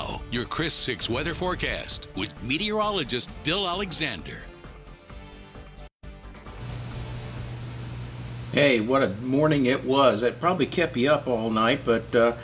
Now, your KRIS 6 weather forecast with meteorologist Bill Alexander. Hey, what a morning it was. It probably kept you up all night, but the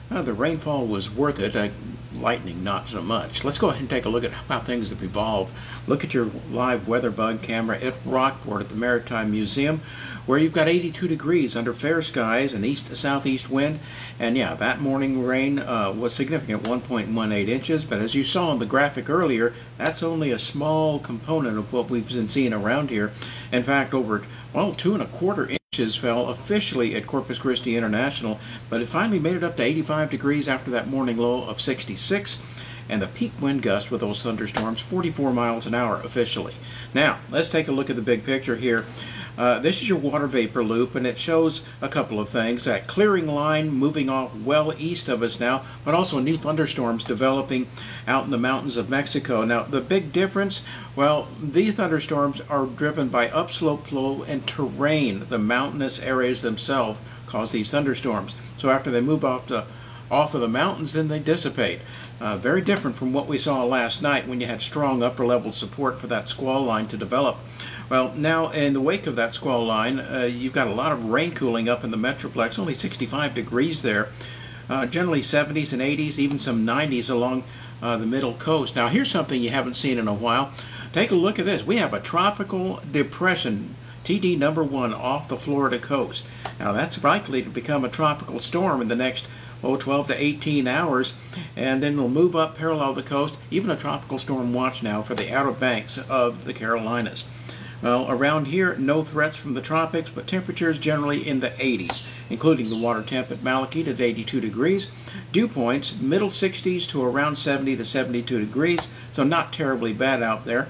rainfall was worth it. Lightning, not so much. Let's go ahead and take a look at how things have evolved. Look at your live weather bug camera at Rockport at the Maritime Museum, where you've got 82 degrees under fair skies and east-southeast wind. And yeah, that morning rain was significant, 1.18 inches. But as you saw in the graphic earlier, that's only a small component of what we've been seeing around here. In fact, over 2¼ inches fell officially at Corpus Christi International, but it finally made it up to 85 degrees after that morning low of 66, and the peak wind gust with those thunderstorms 44 miles an hour officially. Now let's take a look at the big picture here. This is your water vapor loop, and it shows a couple of things. That clearing line moving off well east of us now, but also new thunderstorms developing out in the mountains of Mexico. Now, the big difference, well, these thunderstorms are driven by upslope flow and terrain. The mountainous areas themselves cause these thunderstorms. So after they move off of the mountains, then they dissipate. Very different from what we saw last night when you had strong upper level support for that squall line to develop. Well, now in the wake of that squall line, you've got a lot of rain cooling up in the Metroplex, only 65 degrees there. Generally 70s and 80s, even some 90s along the middle coast. Now here's something you haven't seen in a while. Take a look at this. We have a tropical depression, TD number 1, off the Florida coast. Now that's likely to become a tropical storm in the next 12 to 18 hours, and then it'll move up parallel the coast, even a tropical storm watch now for the Outer Banks of the Carolinas. Well, around here, no threats from the tropics, but temperatures generally in the 80s, including the water temp at Malachite at 82 degrees. Dew points, middle 60s to around 70 to 72 degrees, so not terribly bad out there.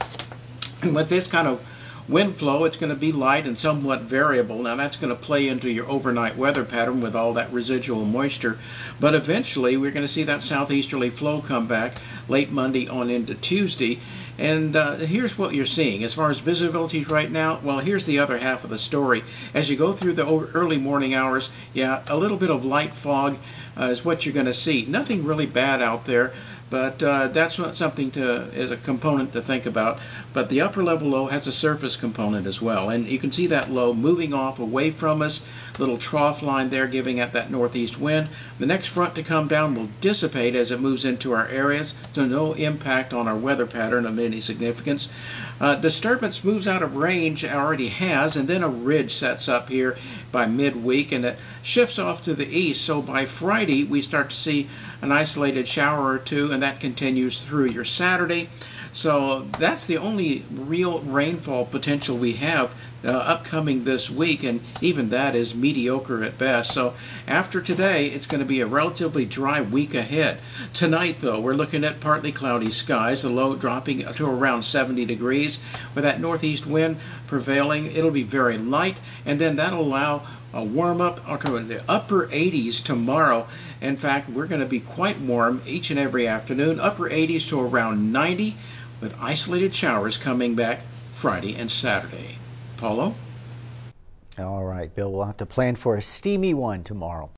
And with this kind of wind flow, it's going to be light and somewhat variable. Now that's going to play into your overnight weather pattern with all that residual moisture. But eventually we're going to see that southeasterly flow come back late Monday on into Tuesday. And here's what you're seeing. As far as visibility right now, well, here's the other half of the story. As you go through the early morning hours, yeah, a little bit of light fog is what you're going to see. Nothing really bad out there. But that's not something as a component to think about. But the upper level low has a surface component as well. And you can see that low moving off away from us. Little trough line there giving at that northeast wind. The next front to come down will dissipate as it moves into our areas. So no impact on our weather pattern of any significance. Disturbance moves out of range, already has, and then a ridge sets up here by midweek, and it shifts off to the east. So by Friday we start to see an isolated shower or two, and that continues through your Saturday. So that's the only real rainfall potential we have upcoming this week, and even that is mediocre at best. So after today, it's going to be a relatively dry week ahead. Tonight, though, we're looking at partly cloudy skies, the low dropping to around 70 degrees. With that northeast wind prevailing, it'll be very light, and then that'll allow a warm up to the upper 80s tomorrow. In fact, we're going to be quite warm each and every afternoon, upper 80s to around 90, with isolated showers coming back Friday and Saturday. Paulo? All right, Bill, we'll have to plan for a steamy one tomorrow.